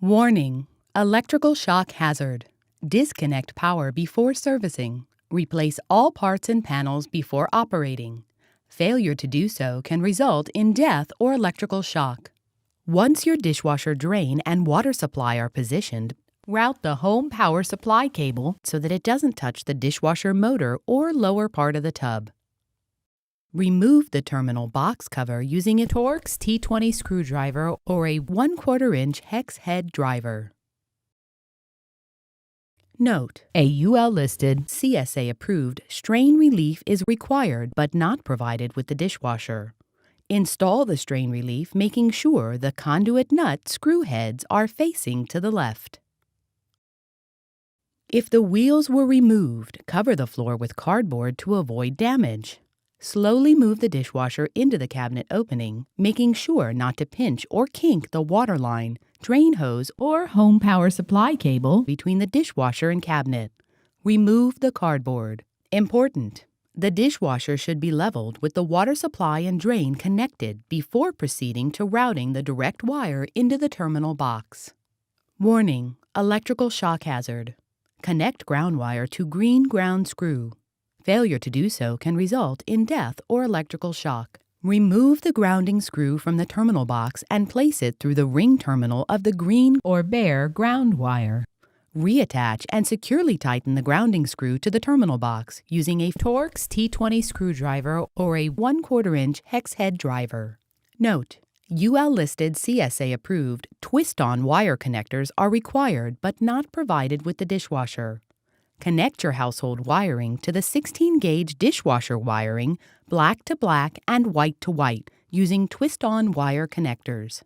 Warning: electrical shock hazard. Disconnect power before servicing. Replace all parts and panels before operating. Failure to do so can result in death or electrical shock. Once your dishwasher drain and water supply are positioned, route the home power supply cable so that it doesn't touch the dishwasher motor or lower part of the tub. Remove the terminal box cover using a Torx T20 screwdriver or a 1/4 inch hex head driver. Note: a UL-listed, CSA-approved strain relief is required but not provided with the dishwasher. Install the strain relief, making sure the conduit nut screw heads are facing to the left. If the wheels were removed, cover the floor with cardboard to avoid damage. Slowly move the dishwasher into the cabinet opening, making sure not to pinch or kink the water line, drain hose, or home power supply cable between the dishwasher and cabinet. Remove the cardboard. Important: the dishwasher should be leveled with the water supply and drain connected before proceeding to routing the direct wire into the terminal box. Warning: electrical shock hazard. Connect ground wire to green ground screw. Failure to do so can result in death or electrical shock. Remove the grounding screw from the terminal box and place it through the ring terminal of the green or bare ground wire. Reattach and securely tighten the grounding screw to the terminal box using a Torx T20 screwdriver or a 1/4 inch hex head driver. Note: UL-listed, CSA-approved twist-on wire connectors are required but not provided with the dishwasher. Connect your household wiring to the 16-gauge dishwasher wiring, black to black and white to white, using twist-on wire connectors.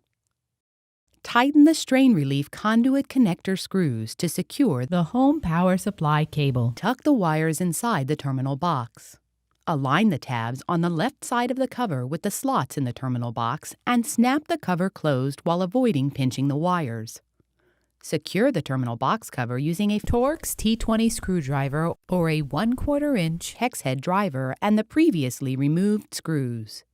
Tighten the strain relief conduit connector screws to secure the home power supply cable. Tuck the wires inside the terminal box. Align the tabs on the left side of the cover with the slots in the terminal box and snap the cover closed while avoiding pinching the wires. Secure the terminal box cover using a Torx T20 screwdriver or a 1/4 inch hex head driver and the previously removed screws.